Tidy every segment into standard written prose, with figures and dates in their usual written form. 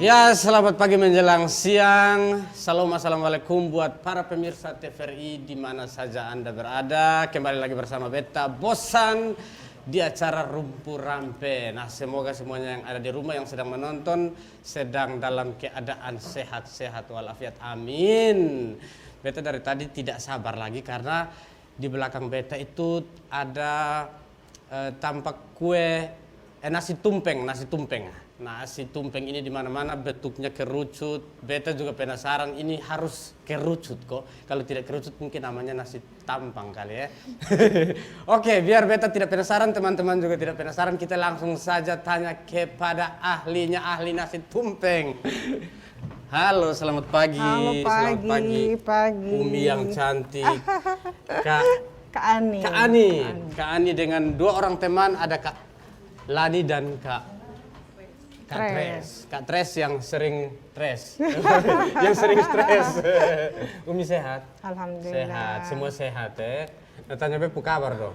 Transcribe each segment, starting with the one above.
Ya, selamat pagi menjelang siang. Assalamualaikum buat para pemirsa TVRI di mana saja Anda berada. Kembali lagi bersama Beta Bosan di acara Rumpu Rampe. Nah, semoga semuanya yang ada di rumah yang sedang menonton sedang dalam keadaan sehat-sehat walafiat. Amin. Beta dari tadi tidak sabar lagi karena di belakang Beta itu ada tampak kue nasi tumpeng. Nasi tumpeng ini di mana-mana bentuknya kerucut. Beta juga penasaran ini harus kerucut kok. Kalau tidak kerucut mungkin namanya nasi tampang kali ya. Oke, biar Beta tidak penasaran, teman-teman juga tidak penasaran, kita langsung saja tanya kepada ahli nasi tumpeng. Halo, selamat pagi. Halo, pagi. Umi yang cantik. Kak Ani. Kak Ani dengan dua orang teman, ada Kak Lani dan Kak Tres. Kak Tres yang sering stres. Yang sering stres. Umi sehat? Alhamdulillah. Sehat, semua sehat ya. Nah, tanya Bepu kabar dong.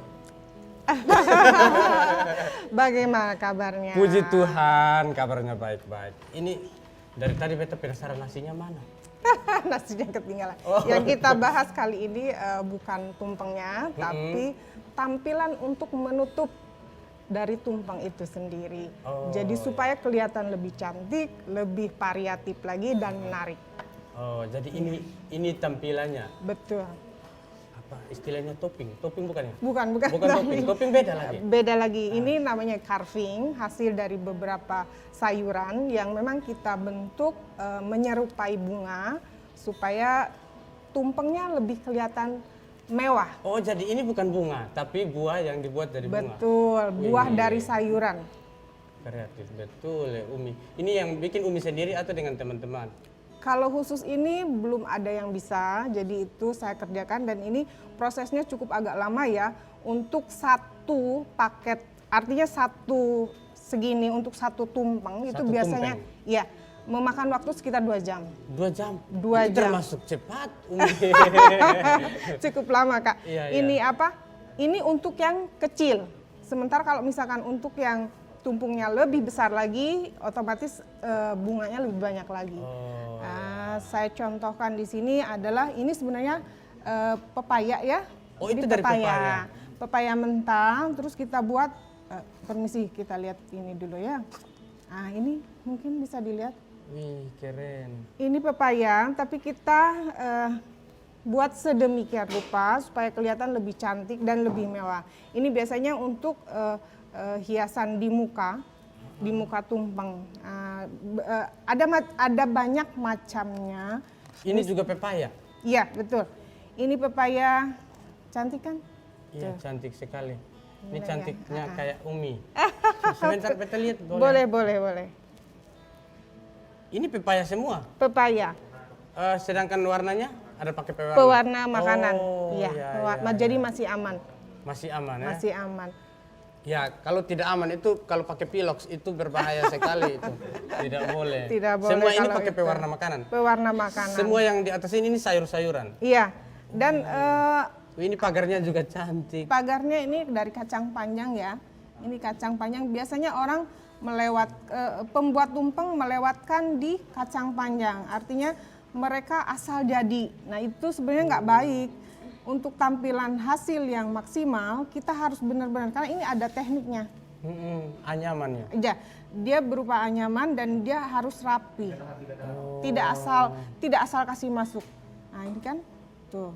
Bagaimana kabarnya? Puji Tuhan, kabarnya baik-baik. Ini dari tadi Beta penasaran nasinya mana? Nasinya ketinggalan. Yang kita bahas kali ini bukan tumpengnya, tapi tampilan untuk menutup dari tumpeng itu sendiri. Jadi supaya kelihatan lebih cantik, lebih variatif lagi dan menarik. Oh, jadi ini tampilannya. Betul. Apa istilahnya topping? Topping bukan ya? Bukan topping. Topping beda lagi. Beda lagi. Ini namanya carving, hasil dari beberapa sayuran yang memang kita bentuk menyerupai bunga supaya tumpengnya lebih kelihatan mewah. Oh, jadi ini bukan bunga, tapi buah yang dibuat dari bunga. Betul, buah dari sayuran. Kreatif, betul ya Umi. Ini yang bikin Umi sendiri atau dengan teman-teman? Kalau khusus ini belum ada yang bisa, jadi itu saya kerjakan dan ini prosesnya cukup agak lama ya. Untuk satu paket, artinya satu segini untuk satu tumpeng itu biasanya ya memakan waktu sekitar 2 jam. 2 jam? 2 jam. Termasuk cepat, Umi. Cukup lama, Kak. Iya. Ini apa? Ini untuk yang kecil. Sementara kalau misalkan untuk yang tumpengnya lebih besar lagi, otomatis bunganya lebih banyak lagi. Saya contohkan di sini adalah ini sebenarnya pepaya ya. Oh, itu dari pepaya. Pepaya mentah, terus kita buat permisi kita lihat ini dulu ya. Nah, ini mungkin bisa dilihat. Wih, keren. Ini pepaya, tapi kita buat sedemikian rupa supaya kelihatan lebih cantik dan lebih mewah. Ini biasanya untuk hiasan di muka tumpeng. Ada banyak macamnya. Ini juga pepaya? Iya, betul. Ini pepaya, cantik kan? Iya, cantik sekali. Ini cantiknya kayak Umi. Sebentar kita lihat boleh? Boleh. Ini pepaya semua? Pepaya. Sedangkan warnanya ada pakai pewarna? Pewarna makanan. Iya. Jadi masih aman. Masih aman ya? Masih aman. Ya, kalau tidak aman itu kalau pakai pilox itu berbahaya sekali itu. Tidak boleh. Tidak boleh. Semua ini pakai pewarna makanan? Pewarna makanan. Semua yang di atas ini sayur-sayuran? Iya. Dan ini pagarnya juga cantik. Pagarnya ini dari kacang panjang ya. Ini kacang panjang. Biasanya orang pembuat tumpeng melewatkan di kacang panjang. Artinya mereka asal jadi. Nah, itu sebenarnya nggak baik. Untuk tampilan hasil yang maksimal, kita harus benar-benar, karena ini ada tekniknya. Anyamannya? Ya, dia berupa anyaman dan dia harus rapi. Tidak asal kasih masuk. Nah, ini kan tuh.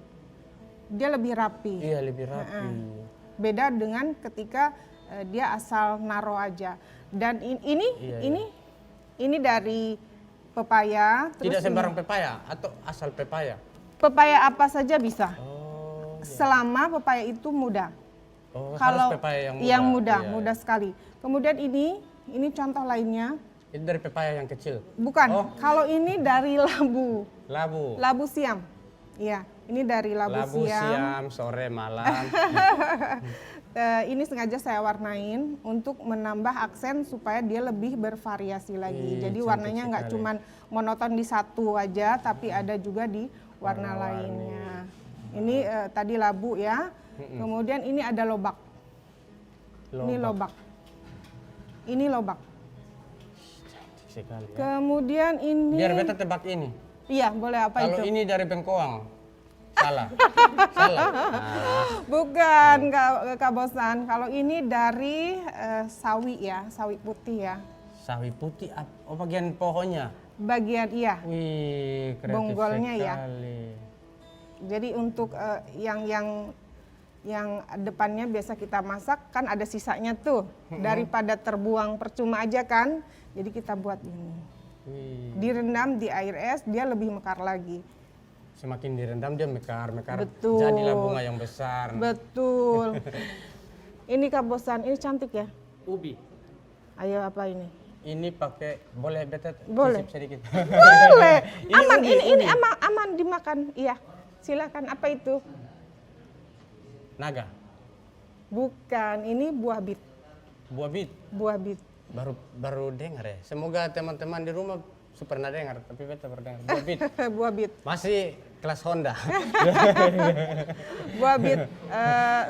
Dia lebih rapi. Iya, lebih rapi. Beda dengan ketika dia asal naro aja. Dan ini dari pepaya. Tidak sembarang pepaya atau asal pepaya? Pepaya apa saja bisa. Selama pepaya itu muda. Kalau harus pepaya yang muda. Muda sekali. Kemudian ini contoh lainnya. Itu dari pepaya yang kecil? Bukan. Kalau ini dari labu. Labu siam. Iya, ini dari labu siam. Sore malam. Ini sengaja saya warnain untuk menambah aksen supaya dia lebih bervariasi lagi. Jadi warnanya nggak cuman monoton di satu aja, tapi ada juga di warna lainnya. Ini tadi labu ya. Kemudian ini ada lobak. Ini lobak. sekali ya. Kemudian ini. Biar beta tebak ini. Iya, boleh apa Kalau itu? ini dari bengkoang. Salah. Salah. Bukan, Kak Bosan. Kalau ini dari sawi ya, sawi putih ya. Sawi putih, oh bagian pohonnya. Bagian iya. Wih, kreatif Bonggolnya ya. sekali. Jadi untuk yang depannya biasa kita masak kan ada sisanya tuh. Daripada terbuang percuma aja kan. Jadi kita buat ini. Wih. Direndam di air es, dia lebih mekar lagi. Semakin direndam dia mekar. Betul. Jadilah bunga yang besar. Betul. Ini Kak Bosan, ini cantik ya. Ubi. Ayo apa ini? Ini pakai, boleh beta Boleh. cicip sedikit? Boleh. Ini Aman, ubi, ini ubi. aman dimakan. Iya. Silakan. Apa itu? Naga. Bukan, ini buah bit. Buah bit. Buah bit. Baru dengar ya. Semoga teman-teman di rumah pernah dengar, tapi beta baru dengar. Buah bit. Buah bit. Masih kelas Honda. Buah bit.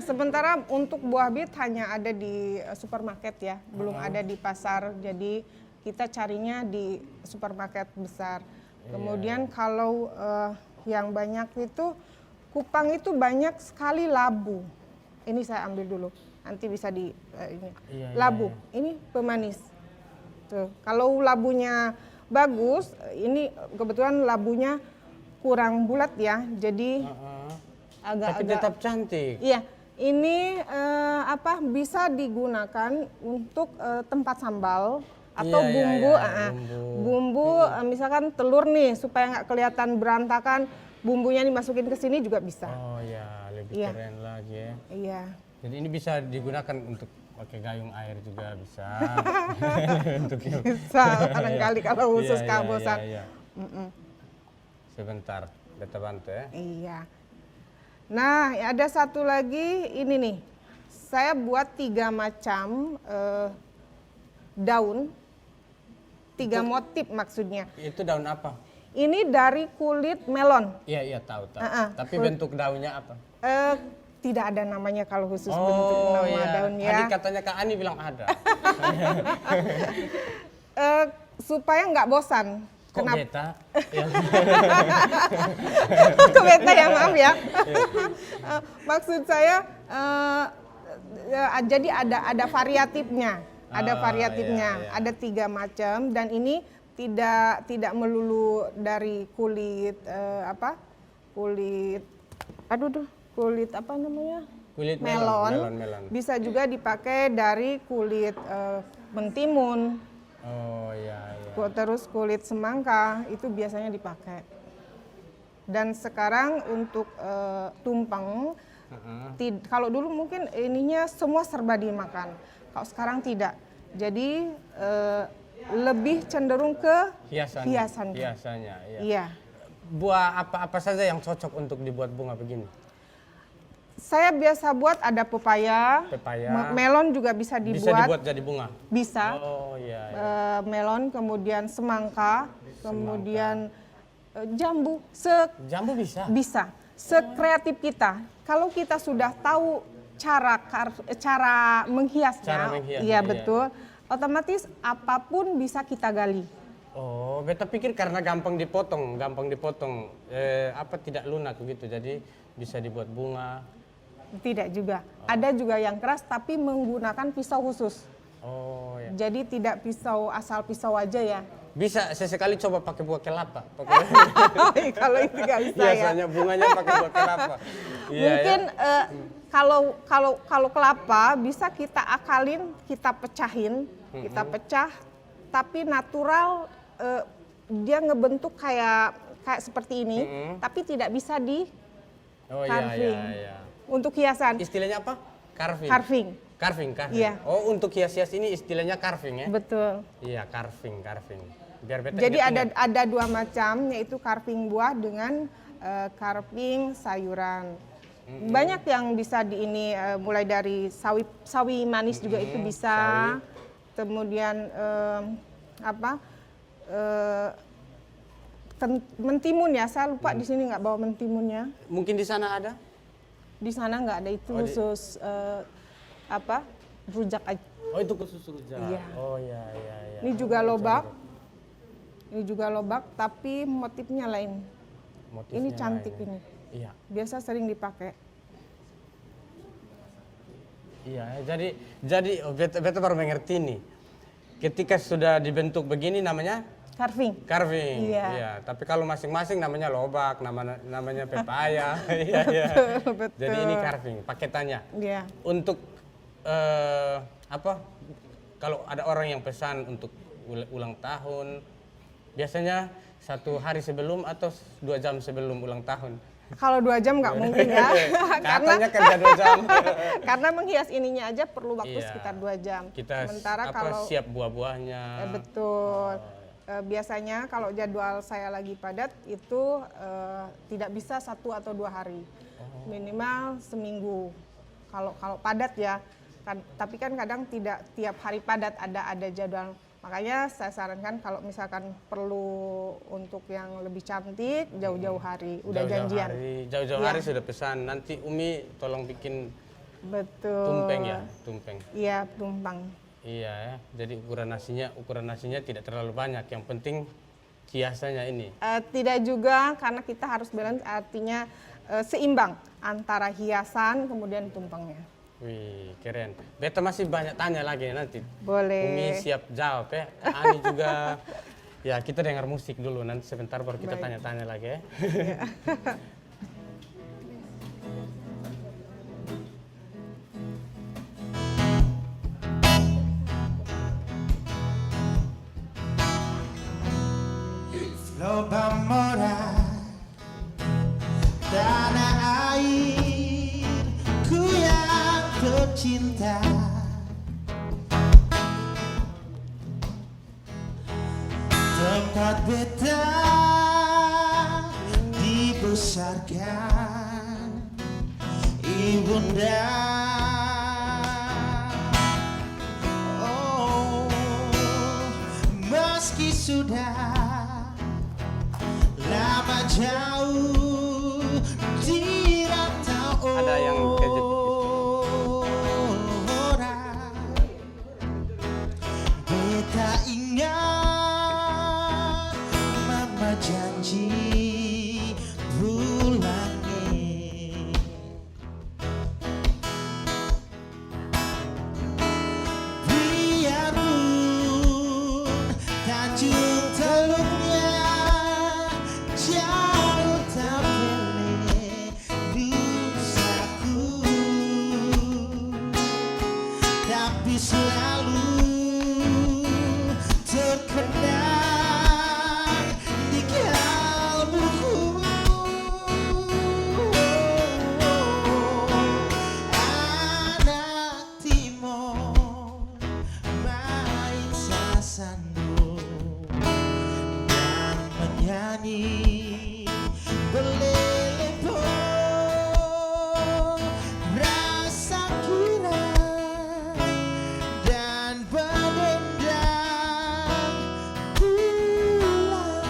Sementara untuk buah bit hanya ada di supermarket ya, belum ada di pasar. Jadi kita carinya di supermarket besar. Kemudian kalau yang banyak itu Kupang itu banyak sekali labu. Ini saya ambil dulu. Nanti bisa di ini. Labu. Ini pemanis. Tuh. Kalau labunya bagus, ini kebetulan labunya kurang bulat ya. Jadi Tapi agak-agak tetap cantik. iya, ini bisa digunakan untuk tempat sambal atau Iya, bumbu. iya, Bumbu misalkan telur nih supaya nggak kelihatan berantakan, bumbunya dimasukin ke sini juga bisa. Oh ya, lebih Iya. keren lagi ya. Iya. Jadi ini bisa digunakan untuk pakai gayung air juga bisa. Untuk Bisa barangkali kalau khusus Iya, Kak iya, Bosan. iya, iya. Sebentar, beta bantu ya. Iya. Nah, ada satu lagi ini nih. Saya buat 3 macam daun. 3 motif maksudnya. Itu daun apa? Ini dari kulit melon. Iya, tahu. Tapi Kulit- bentuk daunnya apa? Tidak ada namanya kalau khusus bentuk nama iya. daunnya. Tadi katanya Kak Ani bilang ada. Supaya nggak bosan. Kok beta? Ya. Ke beta ya, maaf ya. Maksud saya jadi ada variatifnya. Ada variatifnya. Iya. Ada 3 macam dan ini tidak melulu dari kulit kulit apa namanya? Kulit melon. melon. Bisa juga dipakai dari kulit mentimun. Oh iya. Terus kulit semangka itu biasanya dipakai. Dan sekarang untuk tumpeng, kalau dulu mungkin ininya semua serba dimakan. Kalau sekarang tidak. Jadi lebih cenderung ke hiasan. Hiasannya, iya. Iya. Buah apa saja yang cocok untuk dibuat bunga begini? Saya biasa buat ada pepaya, melon juga bisa dibuat. Bisa dibuat jadi bunga? Bisa. Oh iya. Melon, kemudian semangka, kemudian jambu. Jambu bisa? Bisa. Sekreatif kita. Kalau kita sudah tahu cara menghiasnya, iya betul. Otomatis apapun bisa kita gali. Oh, beta pikir karena gampang dipotong, tidak lunak begitu, jadi bisa dibuat bunga. Tidak juga. Ada juga yang keras tapi menggunakan pisau khusus. Oh ya. Jadi tidak asal pisau aja ya. Bisa sesekali coba pakai buah kelapa. Kalau itu nggak bisa ya. Biasanya bunganya pakai buah kelapa. Mungkin kalau kelapa bisa kita akalin, kita pecahin, kita pecah, tapi natural dia ngebentuk kayak seperti ini, tapi tidak bisa di carving. Iya. Untuk hiasan. Istilahnya apa? Carving. Carving. Iya. Oh, untuk hias-hias ini istilahnya carving ya? Betul. Iya, carving. Biar beta Jadi ingat. ada 2 macam, yaitu carving buah dengan carving sayuran. Banyak yang bisa mulai dari sawi manis juga itu bisa. Kemudian mentimun ya, saya lupa di sini nggak bawa mentimunnya. Mungkin di sana ada? Di sana nggak ada, itu khusus rujak aja. Oh, itu khusus rujak. Iya. Oh iya. Ini juga lobak. Ini juga lobak, tapi motifnya lain. Motifnya Ini cantik lain. ini. Iya. Biasa sering dipakai. Iya, jadi beta baru mengerti nih. Ketika sudah dibentuk begini namanya Carving. carving. Iya. Iya, tapi kalau masing-masing namanya lobak, namanya pepaya. Iya, iya. Betul. Jadi ini carving paketannya. Iya. Untuk apa? Kalau ada orang yang pesan untuk ulang tahun, biasanya 1 hari sebelum atau 2 jam sebelum ulang tahun. Kalau 2 jam nggak mungkin ya. Katanya kerja 2 jam. Karena menghias ininya aja perlu waktu Iya. sekitar 2 jam. Kita Sementara kalau siap buah-buahnya. betul. Biasanya kalau jadwal saya lagi padat itu tidak bisa 1 atau 2 hari. Minimal seminggu. Kalau padat ya. Tapi kan kadang tidak tiap hari padat ada jadwal. Makanya saya sarankan kalau misalkan perlu untuk yang lebih cantik jauh-jauh hari udah janjian. Jauh-jauh Iya. hari sudah pesan. Nanti Umi tolong bikin Betul. tumpeng ya, tumpeng. Iya, tumpang. Iya ya. Jadi ukuran nasinya tidak terlalu banyak. Yang penting hiasannya ini. Tidak juga karena kita harus balance, artinya seimbang antara hiasan kemudian tumpengnya. Wih, keren. Beta masih banyak tanya lagi nanti. Boleh. Umi siap jawab ya. Ani juga. Ya, kita dengar musik dulu. Nanti sebentar baru kita Baik. tanya-tanya lagi ya. Loba mora tanah airku yang tercinta, tempat beta dibesarkan ibunda. Oh, meski sudah lama jauh tidak tahu Ada yang kejepit. orang. Beta ingat mama janji pulangnya. Biarpun Tanjung Teluknya jauh tapi dusaku, tapi selalu terkenang di kalbuku. Anak Timur main sasandu dan menyanyi berlelepo rasa gila dan berdendang pulangnya.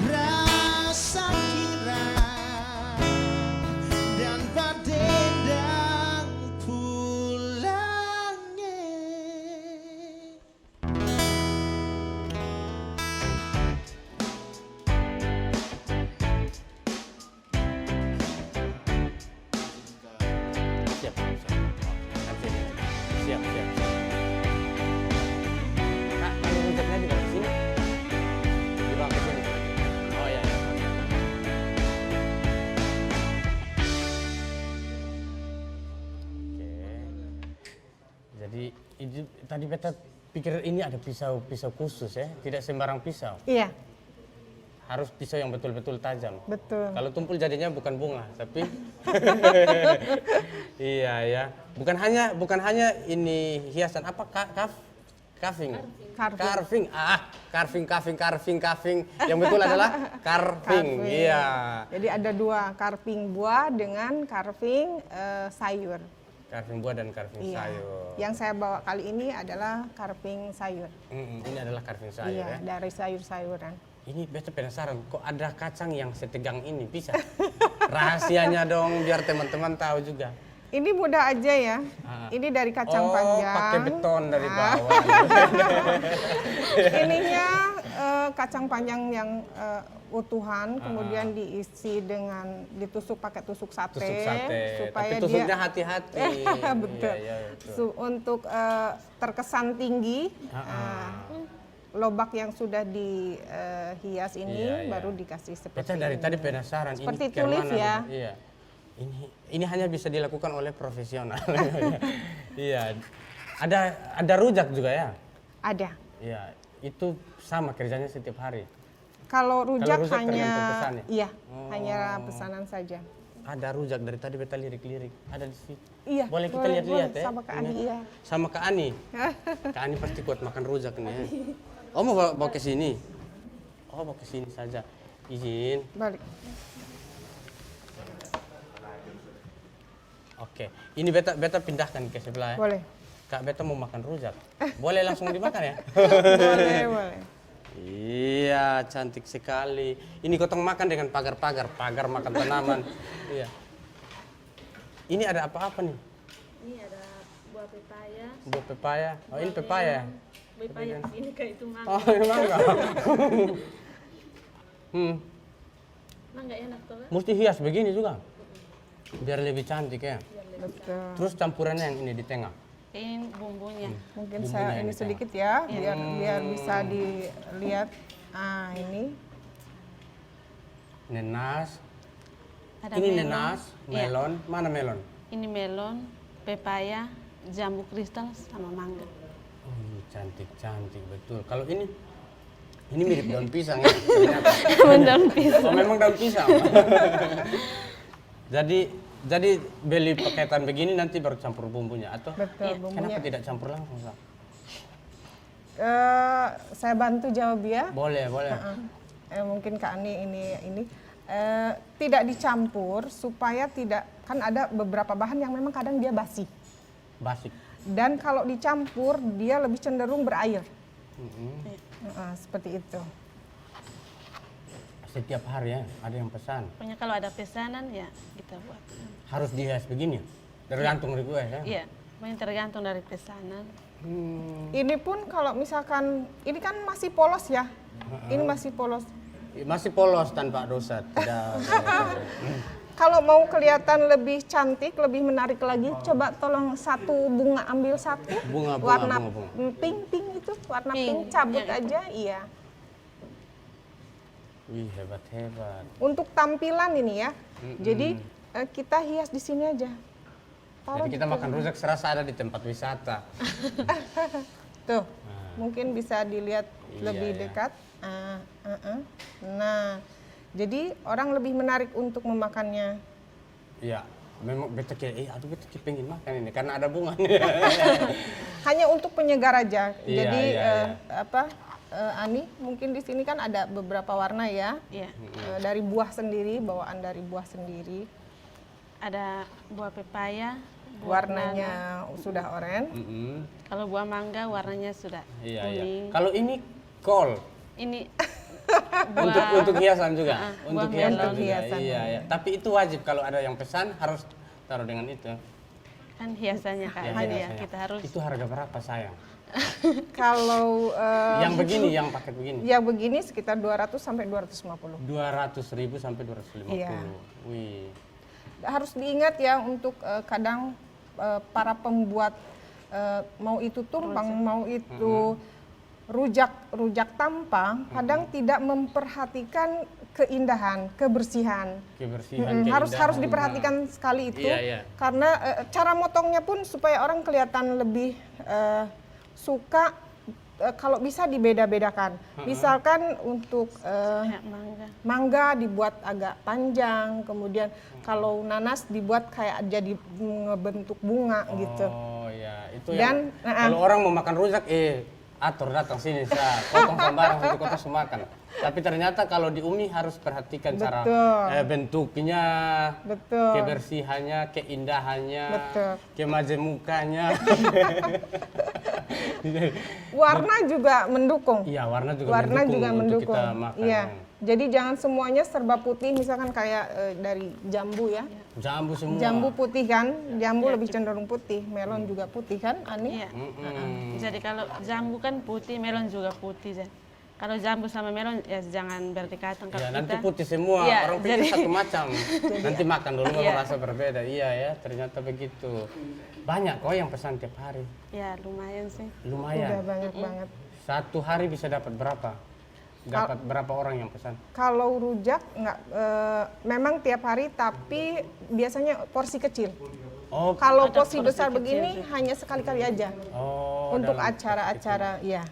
Rasa gila dan berdendang pulangnya. Siap, siap. Nanti siap, siap. Kak, kalau rujaknya di bawah sini. Di bawah ke sini. Oh ya, ya. Oke. Jadi tadi beta pikir ini ada pisau khusus ya, tidak sembarang pisau. Iya, Harus pisau yang betul-betul tajam. betul. Kalau tumpul jadinya bukan bunga, tapi iya ya. Bukan hanya ini hiasan apa carving. Carving. Carving. Yang betul adalah carving. Iya. Jadi ada 2, carving buah dengan carving sayur. Carving buah dan carving Iya. sayur. Yang saya bawa kali ini adalah carving sayur. Ini adalah carving sayur Iya, ya. dari sayur-sayuran. Ini beta penasaran, kok ada kacang yang setegang ini bisa? Rahasianya dong biar teman-teman tahu juga. Ini mudah aja ya. Ini dari kacang panjang. Pakai beton dari bawah. Ininya kacang panjang yang utuhan, kemudian diisi dengan ditusuk pakai tusuk sate, Tusuk sate. supaya Tapi tusuknya dia hati-hati. betul. Iya, betul. Untuk terkesan tinggi. Lobak yang sudah dihias ini Iya, iya. baru dikasih seperti Kita dari ini. tadi penasaran. Seperti ini tulis kemana, ya. Iya. Ini hanya bisa dilakukan oleh profesional. Iya. Ada rujak juga ya? Ada. Iya. Itu sama kerjanya setiap hari. Kalau rujak rujak hanya tergantung pesan ya? iya, hanya pesanan saja. Ada rujak dari tadi beta lirik-lirik. Ada di situ. Iya. Boleh kita lihat-lihat ya? Sama Kak Ani, Ini. iya. Sama Kak Ani. Kak Ani pasti kuat makan rujak nih ya. Oh mau bawa ke sini? Oh bawa ke sini saja. Izin. Balik. Oke. Ini beta pindahkan ke sebelah ya. Boleh. Kak beta mau makan rujak. Boleh langsung dimakan ya? Boleh. Iya, cantik sekali. Ini gotong makan dengan pagar makan tanaman. Iya. Ini ada apa-apa nih? Ini ada buah pepaya. Buah pepaya. Oh, ini pepaya. Pepaya ini kayak itu mangga. Oh, ini mangga. Mangga enak tuh kan? Mesti hias begini juga. Biar lebih cantik ya. Betul. Terus campurannya yang ini di tengah. Ini bumbunya. Mungkin Bumbunya saya yang ini di sedikit ya, biar bisa dilihat. Ah, ini Nenas. Ada Ini melon. nenas, Iya. melon. Mana melon? Ini melon, pepaya, jambu kristal sama mangga. Oh, cantik betul. Kalau ini mirip daun pisang ya. Ternyata. Daun pisang. Oh, memang daun pisang. Jadi beli paketan begini nanti baru campur bumbunya atau betul bumbunya. kenapa tidak campur langsung? Kak? Saya bantu jawab ya. Boleh. Mungkin Kak Ani ini tidak dicampur supaya tidak, kan ada beberapa bahan yang memang kadang dia basi. Basic. Dan kalau dicampur dia lebih cenderung berair. Seperti itu. Setiap hari ya ada yang pesan. Pokoknya kalau ada pesanan ya kita buat. Harus dihias begini ya? Tergantung dari gue ya? Iya, pokoknya tergantung dari pesanan. Ini pun kalau misalkan, ini kan masih polos ya. Ini masih polos. Masih polos tanpa dosa. Tidak. Kalau mau kelihatan lebih cantik, lebih menarik lagi, coba tolong satu bunga, ambil satu. Bunga. Warna pink itu, warna pink, cabut Ya, aja, iya. Wih, hebat. Untuk tampilan ini ya. Jadi kita hias di sini aja. Jadi kita makan rujak serasa ada di tempat wisata. Tuh, mungkin bisa dilihat Iya, lebih iya. dekat. Nah, jadi orang lebih menarik untuk memakannya. Iya, memang beta kayak, aduh beta pengen makan ini karena ada bunganya. Hanya untuk penyegar aja. Iya, Jadi iya. Ani, mungkin di sini kan ada beberapa warna ya. Iya. Dari buah sendiri, bawaan dari buah sendiri. Ada buah pepaya, buah Warnanya sudah oranye. nana. Kalau buah mangga warnanya sudah Iya. kuning. Kalau ini kol Ini untuk hiasan juga. Untuk buah hiasan melon. juga. Hiasan. Iya. Tapi itu wajib kalau ada yang pesan harus taruh dengan itu. kan hiasannya Kak. Ya, Jadi ya hiasannya. kita harus Itu harga berapa sayang? Kalau Yang begini, yang paket begini. yang begini sekitar 200 sampai 250. 200.000 sampai 250. Iya. Wih. Harus diingat ya untuk kadang para pembuat mau itu tumpang, mau itu rujak tampang, kadang tidak memperhatikan keindahan, kebersihan. Kebersihan, Harus keindahan. diperhatikan sekali itu, Iya, iya. karena cara motongnya pun supaya orang kelihatan lebih suka. Kalau bisa dibeda-bedakan. Misalkan untuk kayak mangga. mangga dibuat agak panjang, kemudian kalau nanas dibuat kayak jadi ngebentuk bunga gitu. Oh ya, itu Dan, yang kalau orang mau makan rujak, atur datang sini, saya potong sembarang untuk kota semakan. Tapi ternyata kalau di Umi harus perhatikan cara Betul. bentuknya, Betul. kebersihannya, keindahannya, Betul. kemajemukanya. Warna juga mendukung. Iya, warna juga Warna mendukung juga untuk mendukung. kita makan. Iya. Jadi jangan semuanya serba putih, misalkan kayak dari jambu ya. Jambu semua. Jambu putih kan, jambu lebih cenderung putih, melon juga putih kan, Ani? Iya. Jadi kalau jambu kan putih, melon juga putih. Kalau jambu sama melon ya jangan berdekatan. Kalau Ya, nanti kita, putih semua, Iya, orang pikir jadi- satu macam. Nanti makan dulu baru Iya. rasa berbeda. Iya ya, ternyata begitu. Banyak kok yang pesan tiap hari. ya lumayan sih. Udah Lumayan. banyak banget. Satu hari bisa dapat berapa? Dapat berapa orang yang pesan? Kalau rujak nggak, memang tiap hari, tapi biasanya porsi kecil. Oh, Kalau Ada porsi porsi besar kecil begini sih. hanya sekali-kali aja. oh. Untuk dalam- acara-acara, ya.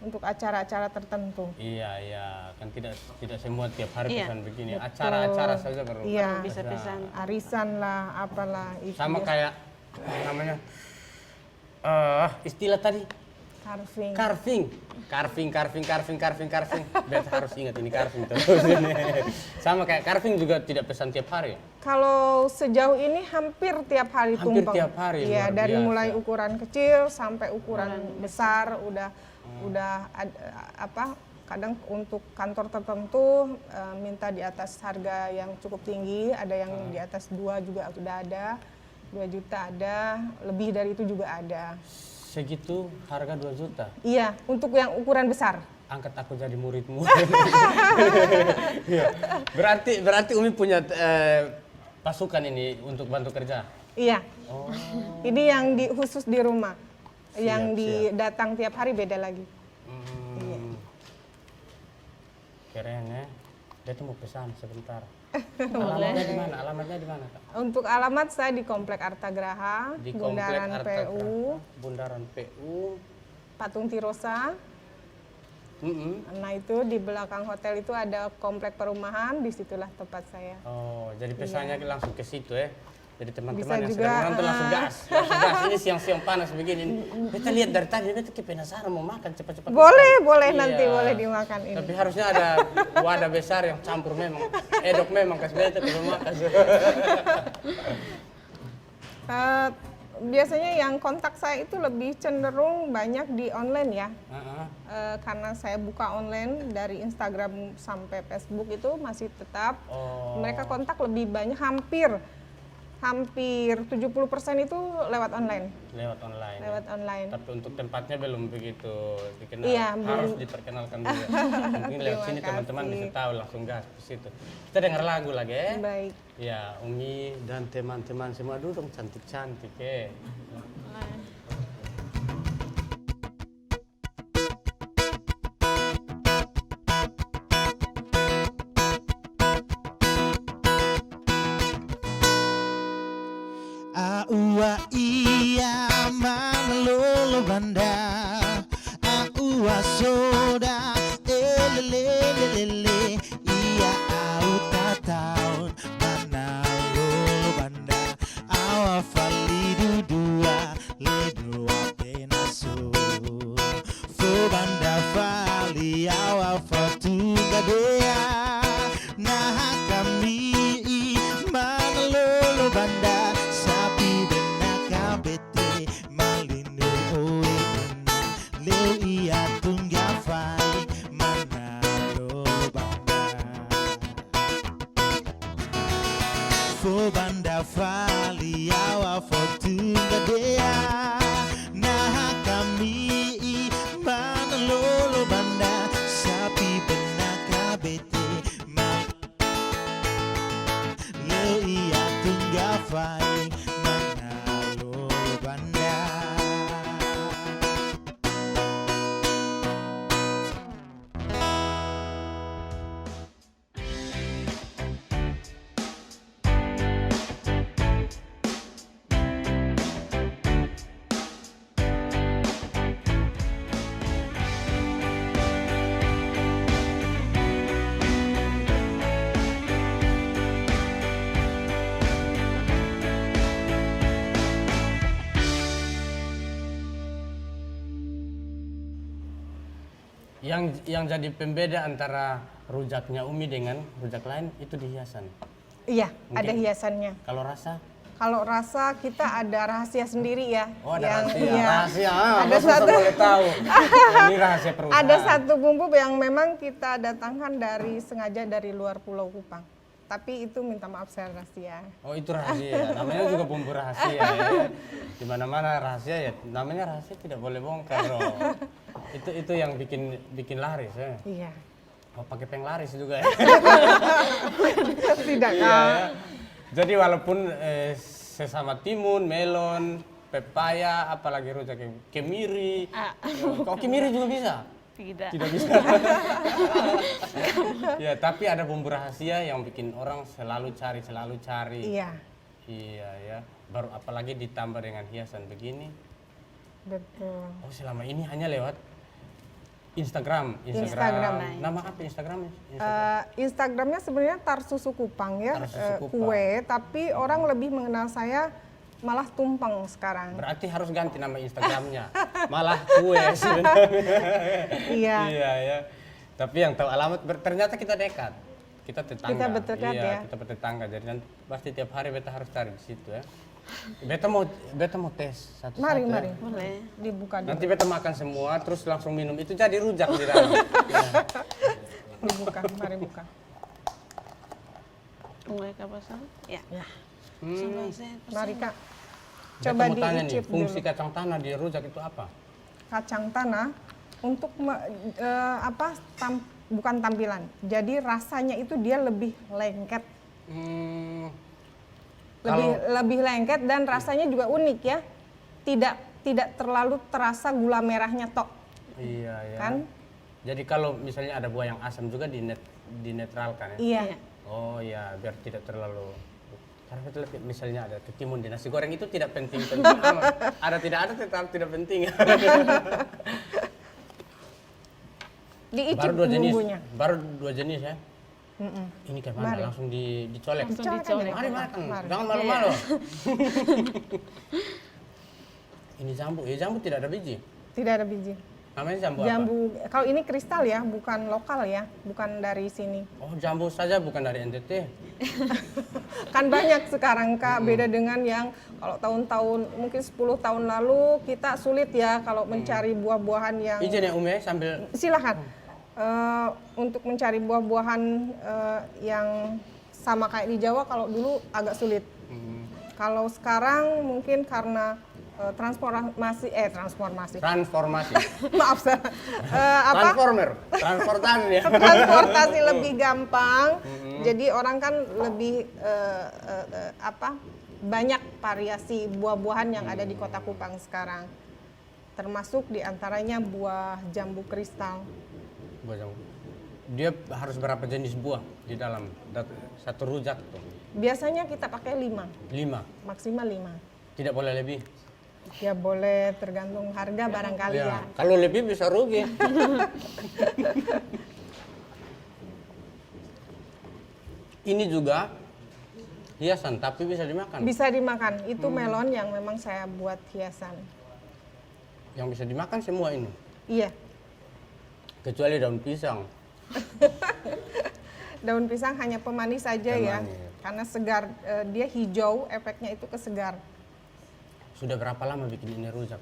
Untuk acara-acara tertentu. Iya, iya. Kan tidak semua tiap hari Iya. pesan begini. Acara-acara saja baru. Iya. Bisa pesan. Arisan lah, apalah. itu Sama biasa. kayak namanya istilah tadi Carving. carving. Bet harus ingat ini carving terus. Sama kayak carving juga tidak pesan tiap hari. Kalau sejauh ini hampir tiap hari Hampir tumpeng. tiap hari, Iya, luar dari biasa. mulai ukuran kecil sampai ukuran besar udah kadang untuk kantor tertentu minta di atas harga yang cukup tinggi, ada yang di atas 2 juga sudah ada. 2 juta ada, lebih dari itu juga ada. Segitu harga 2 juta. Iya, untuk yang ukuran besar. Angkat aku jadi muridmu. Iya. Berarti Umi punya pasukan ini untuk bantu kerja. Iya. Oh. Ini yang khusus di rumah. Yang datang tiap hari beda lagi. Iya. Keren ya. Dia tuh mau pesan sebentar. Alamatnya di mana? Alamatnya di mana, Kak? Untuk alamat saya di Komplek Artagraha, Di Komplek Bundaran Artagraha, PU, Bundaran PU. Patung Tirosa. Nah itu di belakang hotel itu ada komplek perumahan, disitulah tempat saya. Oh, jadi pesannya langsung ke situ ya. Jadi teman-teman Bisa yang juga, sedang menonton langsung gas. Ini siang-siang panas begini. Kita lihat dari tadi, kita penasaran mau makan cepat-cepat. Boleh Iya. nanti boleh dimakan ini. Tapi harusnya ada wadah besar yang campur memang. Edok memang kasih beta kalau makan. Biasanya yang kontak saya itu lebih cenderung banyak di online ya. Karena saya buka online dari Instagram sampai Facebook itu masih tetap. Mereka kontak lebih banyak, hampir 70% itu lewat online. Lewat online. Lewat online. Tapi untuk tempatnya belum begitu dikenal. Iya, Harus belum. diperkenalkan dulu. Mungkin lewat Terima sini teman-teman kasih. bisa tahu langsung gas ke situ. Kita dengar lagu lagi ya. Baik. Ya, Umi dan teman-teman semua duduk cantik-cantik ya. Aua iya manlolo banda. Aua soda elelelelele. Iya au tatau manlolo banda. Awa fali dudua ledua penaso. Fo banda fali awa fatunga dea. Nah kami manlolo banda. Sapi benaka bete malinu oeman. Leu ia tungga fai manalo banda. Fo banda fali awa fortunga dea. Nah kami manlolo banda. Sapi benaka bete Leu ia tungga fai manalo banda. Yang jadi pembeda antara rujaknya Umi dengan rujak lain itu di hiasan. Iya, Mungkin. ada hiasannya. Kalau rasa Kalau rasa kita ada rahasia sendiri ya. Oh, ada rahasia. iya. Rahasia. Ada Bos satu boleh tahu. Ini rahasia perusahaan. Ada satu bumbu yang memang kita datangkan sengaja dari luar Pulau Kupang. Tapi itu minta maaf saya rahasia. Oh, itu rahasia. Namanya juga bumbu rahasia ya. Di mana-mana rahasia ya. Namanya rahasia tidak boleh bongkar loh. Itu yang bikin laris ya. Iya. Oh, pakai penglaris juga ya. Tidak Iya, ya. Jadi walaupun sesama timun, melon, pepaya, apalagi rujak kemiri. Kok kemiri juga bisa? Tidak. Tidak bisa. Ya, tapi ada bumbu rahasia yang bikin orang selalu cari. Iya. Iya ya. Baru apalagi ditambah dengan hiasan begini. Betul. Oh, selama ini hanya lewat Instagram. Instagram. Nama apa Instagramnya? Instagramnya sebenarnya Tarsusu Kupang ya, Tarsusu Kupang. kue. Tapi orang lebih mengenal saya malah tumpeng sekarang. Berarti harus ganti nama Instagramnya. Malah kue sebenarnya. Iya. Iya ya. Tapi yang tahu alamat ternyata kita dekat. Kita tetangga. Kita berdekat iya, ya. Kita bertetangga. Jadi nanti pasti tiap hari beta harus cari di situ ya. Beta mau tes satu-satu. Mari. Ya. Boleh. Dibuka dulu. Nanti beta makan semua terus langsung minum itu jadi rujak di dalam. Ya. Dibuka, mari buka. Mulai ke pasang? Ya. Ya. Coba saya pesan. Mari Kak. Beta Coba mau tanya nih, diicip fungsi dulu. kacang tanah di rujak itu apa? Kacang tanah untuk bukan tampilan. Jadi rasanya itu dia lebih lengket. Lebih lengket dan rasanya juga unik ya. Tidak terlalu terasa gula merahnya tok. Iya ya. Kan? Jadi kalau misalnya ada buah yang asam juga dinetralkan ya? Iya. Oh ya, biar tidak terlalu. Karena betul misalnya ada ketimun di nasi goreng itu tidak penting amat. Ada tidak ada tetap tidak penting. Diicip bumbunya. Baru dua jenis ya. Ini kayak mana? Mari. Langsung dicolek. Langsung Colek dicolek. aja. Mari makan, Mari. jangan malu-malu. Ini jambu, jambu tidak ada biji. Tidak ada biji. Namanya jambu apa? Jambu, kalau ini kristal ya, bukan lokal ya, bukan dari sini. Oh, jambu saja bukan dari NTT. Kan banyak sekarang Kak, beda dengan yang kalau tahun-tahun, mungkin 10 tahun lalu kita sulit ya kalau mencari buah-buahan yang... Izin ya ya sambil... Silahkan. Untuk mencari buah-buahan yang sama kayak di Jawa, kalau dulu agak sulit. Kalau sekarang mungkin karena transformasi. Maaf saya. Transportasi lebih gampang. Jadi orang kan lebih banyak variasi buah-buahan yang ada di Kota Kupang sekarang. Termasuk diantaranya buah jambu kristal. Buah jambu. Dia harus berapa jenis buah di dalam satu rujak tuh? Biasanya kita pakai 5. 5. Maksimal 5. Tidak boleh lebih. Ya boleh, tergantung harga barangkali ya. Kalau lebih bisa rugi. Ini juga hiasan, tapi bisa dimakan. Bisa dimakan. Itu melon yang memang saya buat hiasan. Yang bisa dimakan semua ini. Iya. Kecuali daun pisang. Daun pisang hanya pemanis saja ya. Karena segar, dia hijau, efeknya itu kesegar. Sudah berapa lama bikin ini rujak?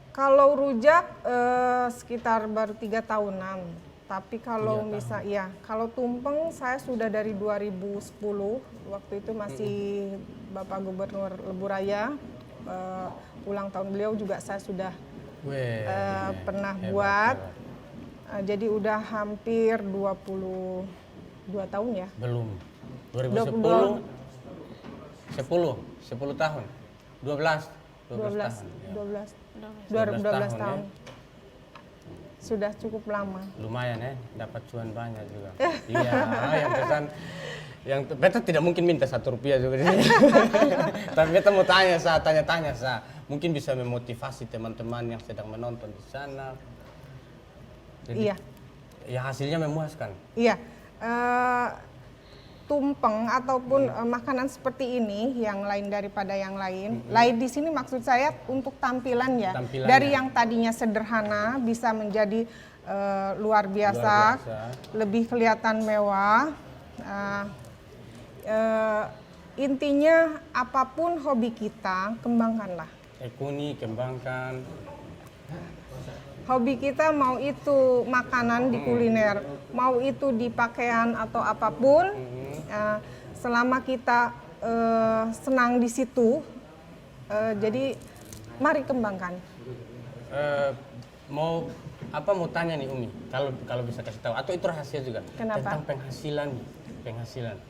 Kalau rujak sekitar baru 3 tahunan. Tapi kalau kalau tumpeng saya sudah dari 2010. Waktu itu masih Bapak Gubernur Lebu Raya. Ulang tahun beliau juga saya sudah pernah buat. Jadi udah hampir 22 tahun ya. Belum. 2010. 10 tahun. 12 tahun. Sudah cukup lama. Lumayan ya, dapat cuan banyak juga. Iya, yang pesan yang beta tidak mungkin minta Rp1 juga. Tapi beta mau tanya-tanya sa. Mungkin bisa memotivasi teman-teman yang sedang menonton di sana. Jadi, iya. Ya hasilnya memuaskan. Iya. Tumpeng ataupun makanan seperti ini yang lain daripada yang lain. Lain di sini maksud saya untuk tampilannya. Dari yang tadinya sederhana bisa menjadi luar biasa, lebih kelihatan mewah. intinya apapun hobi kita, kembangkanlah. Tekuni, kembangkan. Hobi kita mau itu makanan di kuliner, mau itu di pakaian atau apapun, selama kita senang di situ, jadi mari kembangkan. Mau tanya nih Umi, kalau bisa kasih tahu, atau itu rahasia juga? Kenapa? Tentang penghasilan.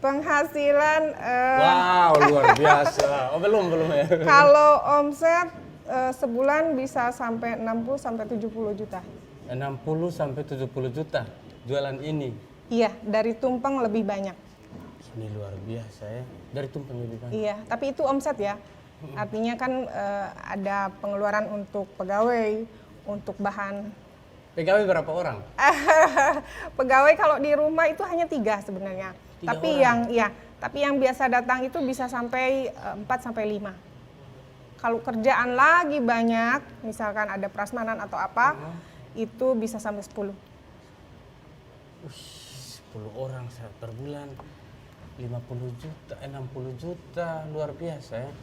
Penghasilan Wow, luar biasa. Oh, belum ya. kalau omset sebulan bisa sampai 60 sampai 70 juta. 60 sampai 70 juta jualan ini. Iya, dari tumpeng lebih banyak. Ini luar biasa ya. Dari tumpeng lebih banyak. Iya, tapi itu omset ya. Artinya kan ada pengeluaran untuk pegawai, untuk bahan. Pegawai berapa orang? Pegawai kalau di rumah itu hanya 3 sebenarnya. 3 Tapi yang biasa datang itu bisa sampai 4 sampai 5. Kalau kerjaan lagi banyak, misalkan ada prasmanan atau apa, itu bisa sampai 10. 10 orang per bulan, 50 juta, 60 juta, luar biasa ya.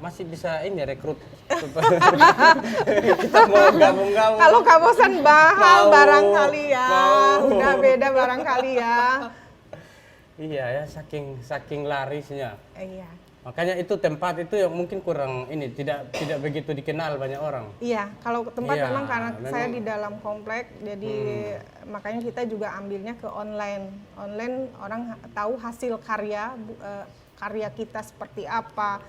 Masih bisa ini rekrut. Kita mau gabung-gabung. Kalau kabosan mahal Mau, barangkali ya, mau. udah beda barangkali ya. Iya ya, saking larisnya. Iya. Makanya itu tempat itu yang mungkin kurang ini, tidak begitu dikenal banyak orang. Iya, kalau tempat Iya, memang karena saya memang. di dalam komplek, jadi makanya kita juga ambilnya ke online. Online orang tahu hasil karya kita seperti apa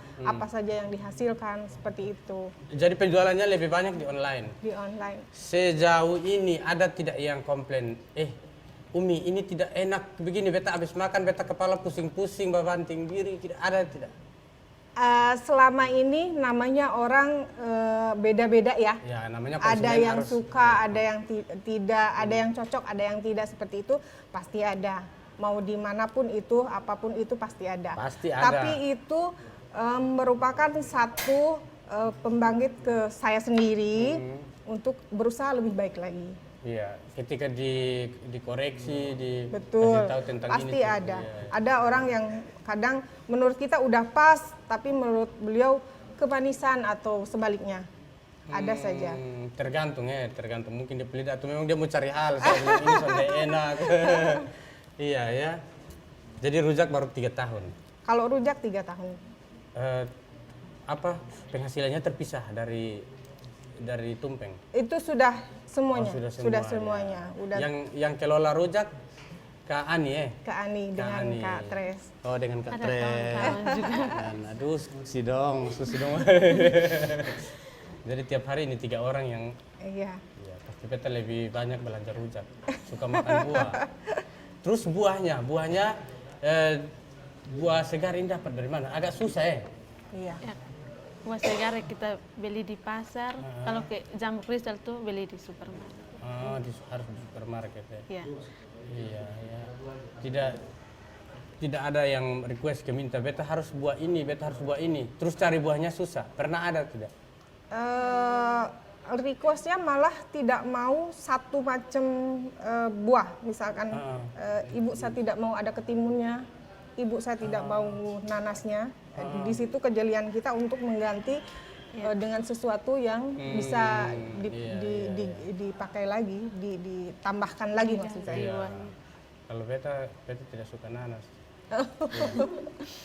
saja yang dihasilkan seperti itu Jadi penjualannya lebih banyak di online. di online. Sejauh ini ada tidak yang komplain, Umi ini tidak enak begini, beta habis makan beta kepala pusing-pusing, babanting diri, tidak ada tidak? Selama ini namanya orang beda-beda ya. Ya namanya Ada konsumen yang harus. suka, ada yang tidak, ada yang cocok, ada yang tidak seperti itu, pasti ada. Mau dimanapun itu, apapun itu pasti ada. Pasti ada. Tapi itu merupakan satu pembangkit ke saya sendiri untuk berusaha lebih baik lagi. Iya, ketika dikoreksi, Betul, dikasih tahu tentang pasti ini. ada. Iya. Ada orang yang kadang menurut kita udah pas, tapi menurut beliau kemanisan atau sebaliknya. Ada saja. Tergantung mungkin dia pelit atau memang dia mau cari hal, saya bilang ini sampai enak. Iya ya. Jadi rujak baru 3 tahun. Kalau rujak 3 tahun. Penghasilannya terpisah dari tumpeng? Itu sudah semuanya. Oh, sudah semuanya. Udah Yang kelola rujak Kak Ani Kak Ani dengan Ani. Kak Tres. Oh, dengan Kak Ada Tres. kawan-kawan juga. Dan, aduh, susi dong. Jadi tiap hari ini 3 orang yang Iya. ya, pasti beta lebih banyak belanja rujak. Suka makan buah. Terus buah segar ini dapat dari mana? Agak susah ya? Iya. Ya, buah segar kita beli di pasar. Kalau ke jambu kristal tuh beli di supermarket. Oh, harus di supermarket ya? Ya. Iya, ya. Tidak ada yang request ke minta, beta harus buah ini. Terus cari buahnya susah. Pernah ada tidak? Requestnya malah tidak mau satu macam buah. Misalkan ibu saya tidak mau ada ketimunnya, ibu saya tidak mau nanasnya. Di situ kejelian kita untuk mengganti dengan sesuatu yang bisa dipakai lagi, ditambahkan lagi maksud saya. Iya. Kalau beta tidak suka nanas.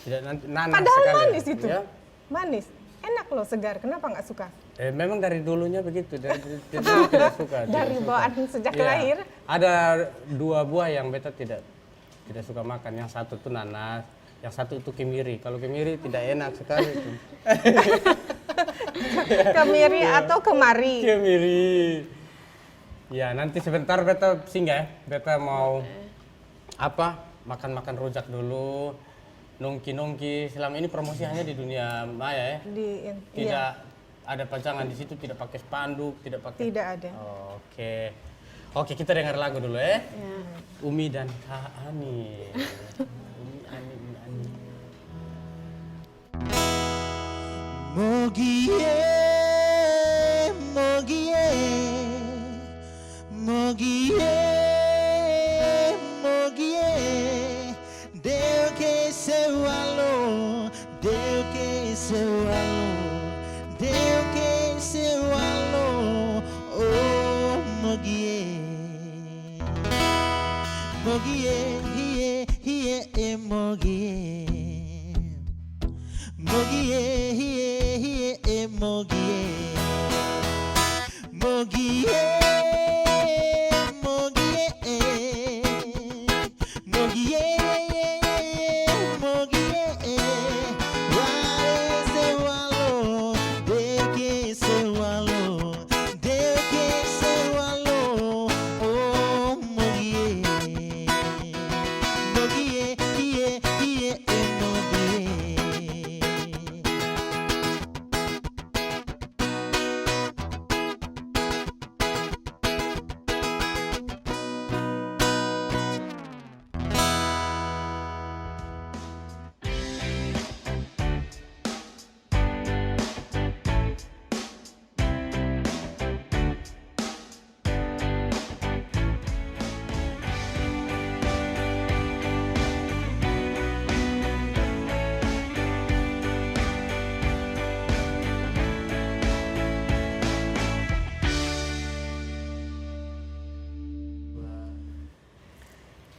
Tidak nanas Padahal sekali. manis itu, Ya? manis, enak loh, segar. Kenapa nggak suka? Memang dari dulunya begitu, dari dulu tidak suka. Dari bawaan sejak Iya. lahir. Ada 2 buah yang beta tidak suka makan. Yang satu itu nanas, yang satu itu kemiri. Kalau kemiri tidak enak sekali. Kemiri atau kemari. Kemiri. Ya nanti sebentar beta singgah ya. Beta mau makan rujak dulu. Nongki. Selama ini promosi hanya di dunia maya ya. Tidak ada pajangan di situ, tidak pakai spanduk, tidak pakai. Tidak ada. Oke, kita dengar lagu dulu ya. Ya. Umi dan Kak Ani. Umi Ani. Mogie, Deo que se valor. Mogie, mogie. Mogie, mogie. Mogie, mogie. Mogie, mogie. Wale se walo, deke se walo, deke se walo. Oh, mogie. Mogie, mogie.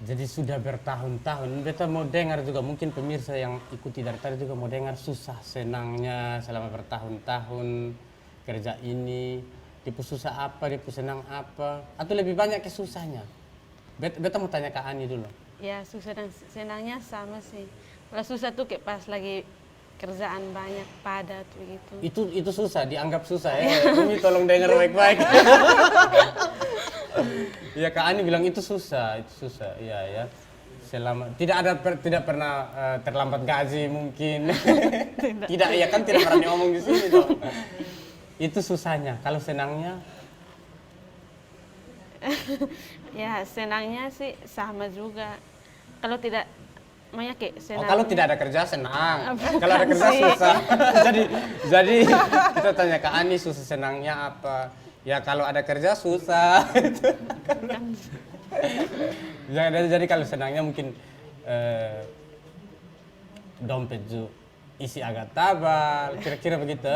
Jadi sudah bertahun-tahun, beta mau dengar juga, mungkin pemirsa yang ikuti dari tadi juga mau dengar susah senangnya selama bertahun-tahun kerja ini. Dia susah apa, dia senang apa, atau lebih banyak ke susahnya? Beta mau tanya ke Ani dulu. Ya susah dan senangnya sama sih. Kalau susah tuh kayak pas lagi kerjaan banyak, padat begitu. Itu susah, dianggap susah ya. Umi tolong dengar baik-baik. Ya Kak Ani bilang itu susah. Iya ya. Selama tidak pernah terlambat gaji mungkin. Tidak, ya kan tidak pernah ngomong di sini toh. Itu susahnya. Kalau senangnya? Ya senangnya sih sama juga. Kalau tidak kayak senang. Oh, kalau tidak ada kerja senang. Bukan Kalau ada kerja sih. susah. jadi kita tanya Kak Ani susah senangnya apa? Ya kalau ada kerja susah. Jadi kalau senangnya mungkin dompet isi agak tabal, kira-kira begitu.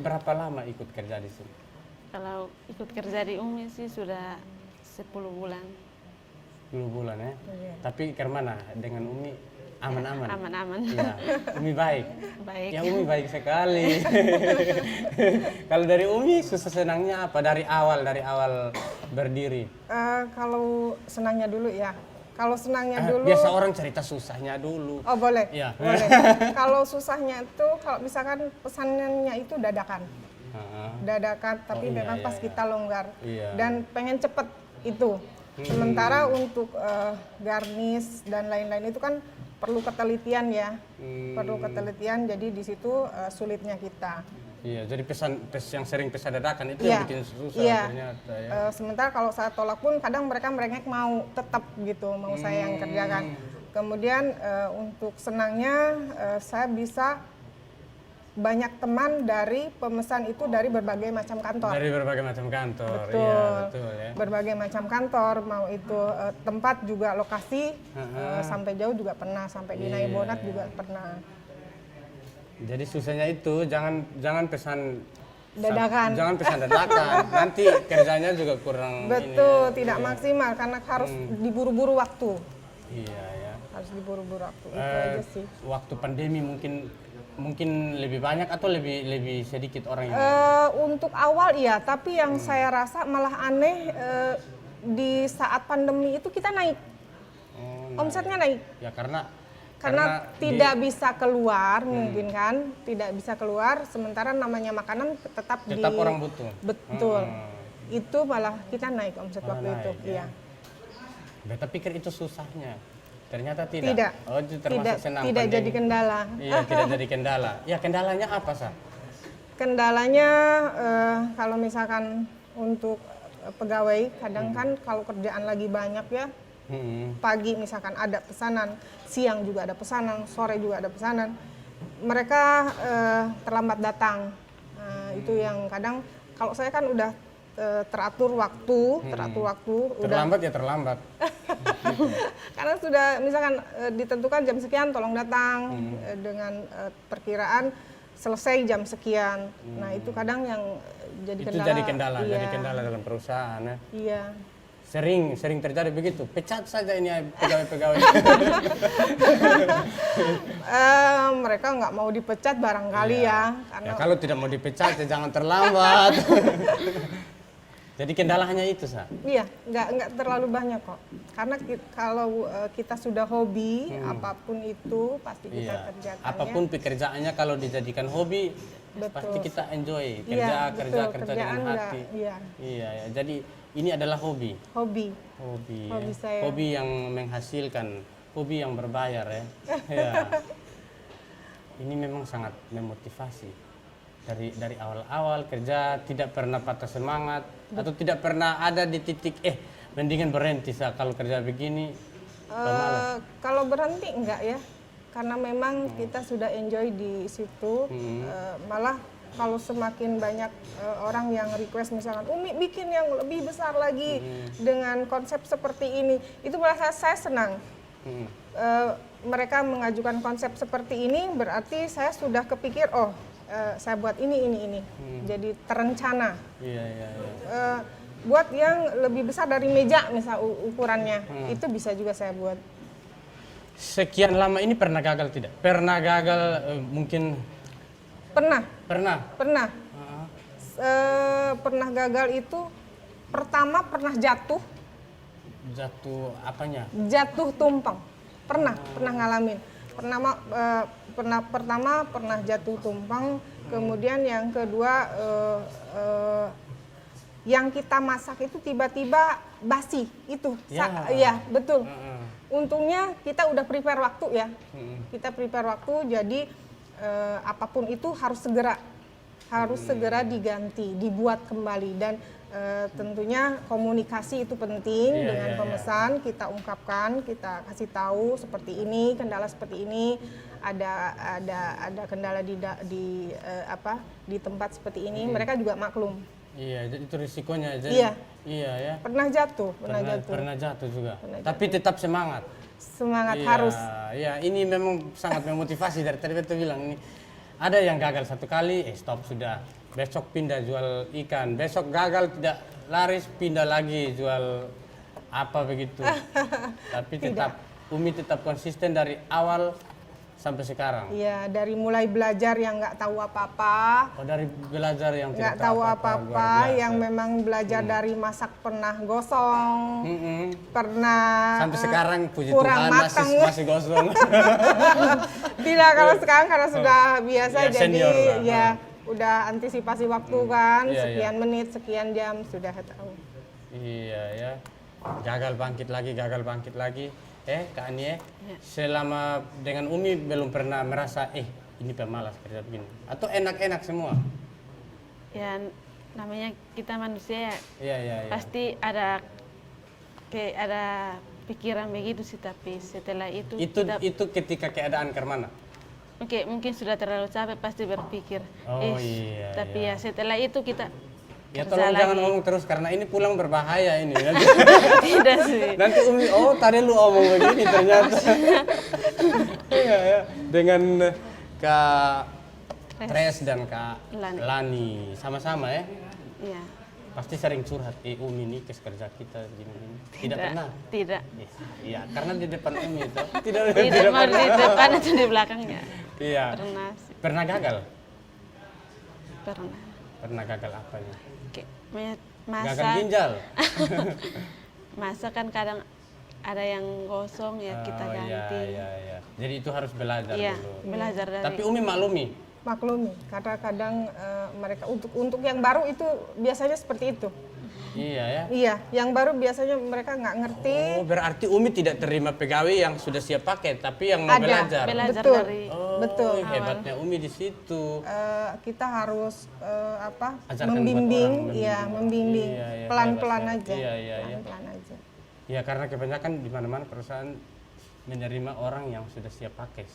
Berapa lama ikut kerja di sini? Kalau ikut kerja di Umi sih sudah 10 bulan. 10 bulan ya. Tapi kemana dengan Umi aman-aman? Aman-aman. Iya. Umi baik. Baik. Ya Umi baik sekali. Kalau dari Umi susah senangnya apa dari awal berdiri? Kalau senangnya dulu ya. Kalau senangnya dulu. Biasa orang cerita susahnya dulu. Oh boleh. Iya. Boleh. Kalau susahnya itu kalau misalkan pesanannya itu dadakan. Dadakan, tapi iya, memang iya, pas iya. kita longgar Iya. dan pengen cepet itu. Sementara untuk garnish dan lain-lain itu kan perlu ketelitian ya, perlu ketelitian. Jadi di situ sulitnya kita. Iya, jadi yang sering pesan dadakan itu Iya. yang bikin susah Iya. ternyata ya. Sementara kalau saya tolak pun kadang mereka merengek mau tetap gitu, mau saya yang kerjakan. Kemudian untuk senangnya saya bisa banyak teman dari pemesan itu dari berbagai macam kantor. Dari berbagai macam kantor. Betul. Iya, betul ya. Berbagai macam kantor, mau itu tempat juga lokasi, sampai jauh juga pernah, sampai di Iya, Naibonat iya. juga pernah. Jadi susahnya itu jangan pesan Dadakan. Jangan pesan dadakan. Nanti kerjanya juga kurang Betul, ini. tidak Iya. maksimal karena harus diburu-buru waktu. Iya ya. Harus diburu-buru waktu. Itu aja sih. Waktu pandemi mungkin lebih banyak atau lebih sedikit orang yang Untuk awal iya, tapi yang saya rasa malah aneh di saat pandemi itu kita naik. Omsetnya naik. Ya karena Tidak bisa keluar mungkin kan, tidak bisa keluar sementara namanya makanan tetap orang butuh. Betul. Itu malah kita naik omset Malah waktu itu, naik, iya. Beta pikir itu susahnya. Ternyata tidak. Tidak. Oh, itu termasuk senang. Tidak pandemi. jadi kendala. Iya, tidak jadi kendala. Ya, kendalanya apa, Sa? Kendalanya kalau misalkan untuk pegawai kadang kan kalau kerjaan lagi banyak ya, pagi misalkan ada pesanan, siang juga ada pesanan, sore juga ada pesanan, mereka terlambat datang. Itu yang kadang kalau saya kan udah teratur waktu, Terlambat ya terlambat. karena sudah misalkan ditentukan jam sekian tolong datang dengan perkiraan selesai jam sekian. Nah itu kadang yang jadi Itu kendala. jadi kendala, Iya. jadi kendala dalam perusahaan ya. Iya. Sering terjadi begitu. Pecat saja ini pegawai-pegawai. Mereka nggak mau dipecat barangkali ya, karena Ya, kalau tidak mau dipecat ya jangan terlambat. Jadi kendala hanya itu, Sa. iya nggak terlalu banyak kok. Karena kalau kita sudah hobi apapun itu pasti kita Iya. kerjakan. Apapun pekerjaannya kalau dijadikan hobi, Betul. pasti kita enjoy Iya, kerja betul. dengan Kerjaan hati. iya, Iya, ya. Jadi ini adalah hobi. hobi. Hobi saya. Hobi yang menghasilkan, hobi yang berbayar ya. Ya. Ini memang sangat memotivasi. Dari awal-awal kerja tidak pernah patah semangat atau tidak pernah ada di titik mendingan berhenti kalau kerja begini. Kalau berhenti enggak ya, karena memang kita sudah enjoy di situ. Malah kalau semakin banyak orang yang request misalkan Umi bikin yang lebih besar lagi dengan konsep seperti ini, itu malah saya senang. Mereka mengajukan konsep seperti ini berarti saya sudah kepikir saya buat ini. Jadi terencana. Iya. Buat yang lebih besar dari meja misal ukurannya, itu bisa juga saya buat. Sekian lama ini pernah gagal tidak? Pernah gagal mungkin? Pernah. Pernah. Pernah gagal itu pertama pernah jatuh. Jatuh apanya? Jatuh tumpeng. Pernah ngalamin. Pertama pernah jatuh tumpeng, kemudian yang kedua yang kita masak itu tiba-tiba basi itu. Iya, betul. Untungnya kita udah prepare waktu ya. Kita prepare waktu, jadi apapun itu harus segera diganti, dibuat kembali, dan tentunya komunikasi itu penting dengan pemesan. Kita ungkapkan, kita kasih tahu seperti ini, kendala seperti ini, ada kendala di tempat seperti ini, mereka juga maklum. Iya, itu risikonya. Jadi, iya ya. Pernah jatuh juga. Tapi tetap semangat. Semangat harus. Iya, ini memang sangat memotivasi. Dari tadi Beto bilang ini ada yang gagal satu kali, stop sudah. Besok pindah jual ikan. Besok gagal tidak laris, pindah lagi jual apa begitu. Tapi Umi tetap konsisten dari awal sampai sekarang. Iya, dari mulai belajar yang nggak tahu apa-apa. Dari belajar yang nggak tahu apa-apa, yang memang belajar dari masak pernah gosong, pernah sampai sekarang puji kurang Tuhan matang. masih gosong. Tidak, kalau sekarang karena sudah biasa, Ya, jadi senior lah. ya udah antisipasi waktu kan, Iya, sekian menit, sekian jam sudah tahu. Iya ya, gagal bangkit lagi. Kak Ani selama dengan Umi belum pernah merasa ini pemalas kerja begini atau enak-enak semua? Ya namanya kita manusia ya. Iya. Pasti ada pikiran begitu sih, tapi setelah itu Itu ketika keadaan ke mana? Oke, mungkin sudah terlalu capek pasti berpikir. Iya. Tapi ya setelah itu kita Ya tolong jangan ngomong terus karena ini pulang berbahaya ini. tidak sih. Nanti Umi, tadi lu omong begini ternyata. Iya ya. Dengan Kak Tres dan Kak Lani sama-sama ya. Iya. Pasti sering curhat, Umi ini kerja kita gini. Tidak pernah? Tidak. Iya, karena di depan Umi itu. Tidak mau di depan atau di belakangnya. Iya. Pernah sih. Pernah gagal? Pernah. Pernah gagal apanya? Masak. Gagal ginjal? Masak kan kadang ada yang gosong ya kita ganti. Iya. Jadi itu harus belajar dulu. Belajar dari. Tapi Umi maklumi? Kadang-kadang mereka untuk yang baru itu biasanya seperti itu. Iya ya. Iya, yang baru biasanya mereka nggak ngerti. Berarti Umi tidak terima pegawai yang sudah siap pakai, tapi yang mau belajar. Betul. dari betul. Hebatnya Umi di situ. Kita harus Ajarkan membimbing, buat orang, membimbing pelan-pelan aja. Iya. Pelan aja. Ya karena kebanyakan di mana-mana perusahaan menerima orang yang sudah siap pakai,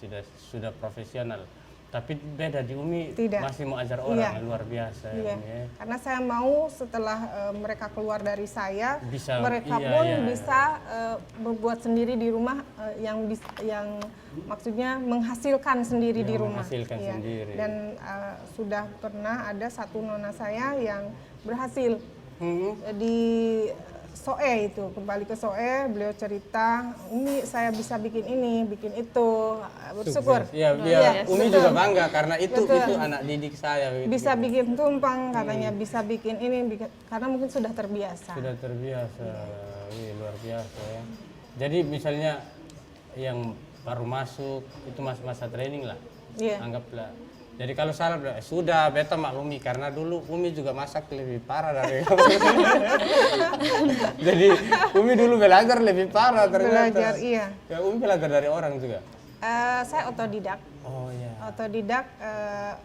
sudah profesional. Tapi beda di Umi masih mau ajar orang, luar biasa. Iya. Ya. Karena saya mau setelah mereka keluar dari saya, mereka pun bisa membuat sendiri di rumah, yang maksudnya menghasilkan sendiri di rumah. Sendiri. Dan sudah pernah ada satu nona saya yang berhasil di Soe itu, kembali ke Soe, beliau cerita, Umi saya bisa bikin ini, bikin itu, bersyukur. Iya, Umi betul. juga bangga karena itu Betul. anak didik saya. Gitu. Bisa bikin tumpeng, katanya bisa bikin ini, karena mungkin sudah terbiasa. Sudah terbiasa, wih, luar biasa ya. Jadi misalnya yang baru masuk itu masa training lah, Iya. anggaplah. Jadi kalau salah sudah beta maklumi karena dulu Umi juga masak lebih parah dari kamu. Jadi Umi dulu belajar lebih parah ternyata. Belajar, iya. Ya Umi belajar dari orang juga. Saya otodidak. Oh iya. Otodidak,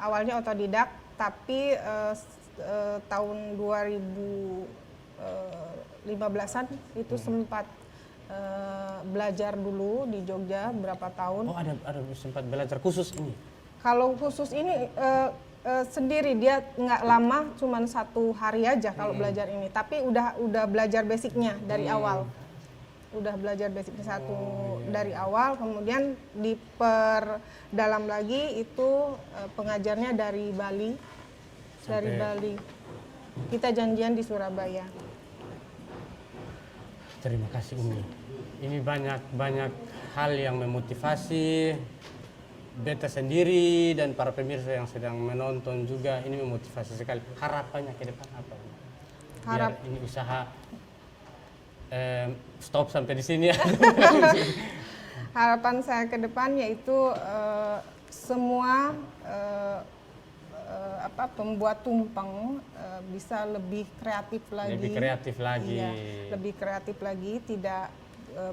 awalnya otodidak, tapi tahun 2015-an itu sempat belajar dulu di Jogja berapa tahun. Oh ada sempat belajar khusus ini. Kalau khusus ini sendiri dia nggak lama, cuman 1 hari aja kalau belajar ini. Tapi udah belajar basicnya dari awal. Udah belajar basicnya dari awal, kemudian diperdalam lagi itu pengajarnya dari Bali. Dari Bali. Kita janjian di Surabaya. Terima kasih Umi. Ini banyak hal yang memotivasi beta sendiri dan para pemirsa yang sedang menonton juga. Ini memotivasi sekali. Harapannya ke depan apa? Biar ini usaha stop sampai di sini ya. Harapan saya ke depan yaitu semua pembuat tumpeng bisa lebih kreatif lagi. Lebih kreatif lagi. Iya, lebih kreatif lagi, tidak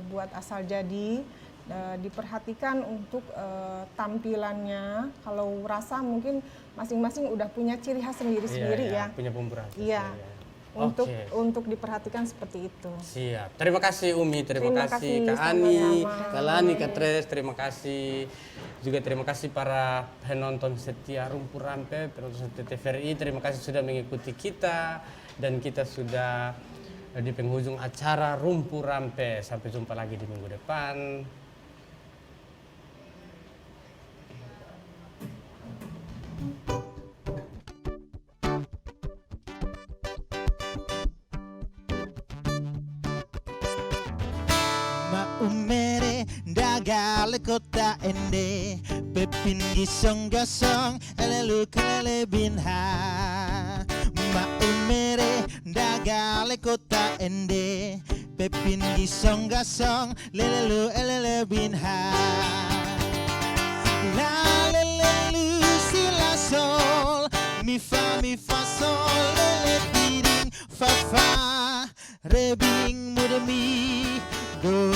buat asal jadi. Diperhatikan untuk tampilannya. Kalau rasa mungkin masing-masing udah punya ciri khas sendiri-sendiri ya. Punya bumbu rasa. Iya. Untuk diperhatikan seperti itu. Siap. Terima kasih Umi, terima kasih Kak Ani, Kak Lani, Kak Tres, terima kasih. Juga terima kasih para penonton setia Rumpur Rampe, penonton setia TVRI. Terima kasih sudah mengikuti kita dan kita sudah di penghujung acara Rumpur Rampe. Sampai jumpa lagi di minggu depan. Umere dagale kota ende pepin gisong gasong elelu kelele binha ma umere dagale kota ende pepin gisong gasong lelelu elele binha la lelelu si la sol mi fa sol lele tiring fa fa rebing mudemi do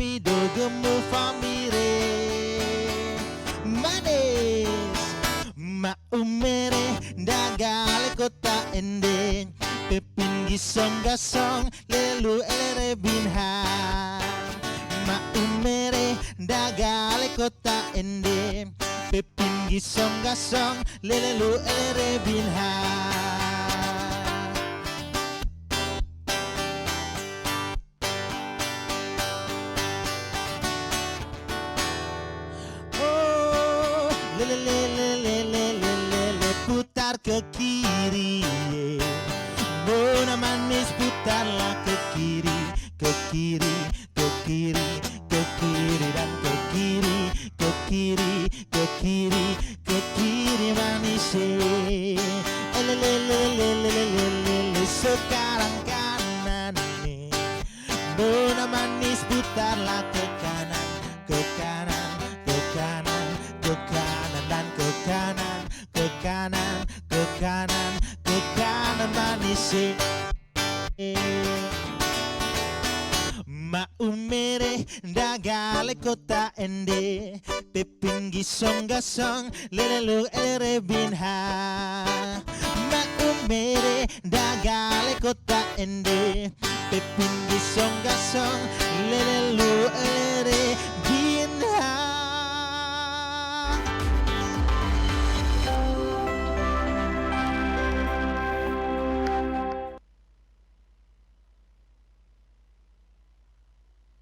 mi do gemu fa mi re manis ma umere dagale kota ende pepin gisong gasong lelu elere binha ma umere dagale kota ende pepin gisong gasong lelu elere binha. Putar ke kiri, Nona manis putarlah ke kiri, ke kiri, ke kiri, ke kiri dan ke kiri, ke kiri, ke kiri, ke kiri manis. Sekarang kanan nih, Nona manis putarlah ke kanan, ke kanan, ke kanan, ke kanan dan ke kanan, ke kanan, ke kanan, ke kanan manis. Ma umere dagale kota ende pepin gisong gasong lelelu ere binha. Ma umere dagale kota ende pepin gisong gasong lelelu ere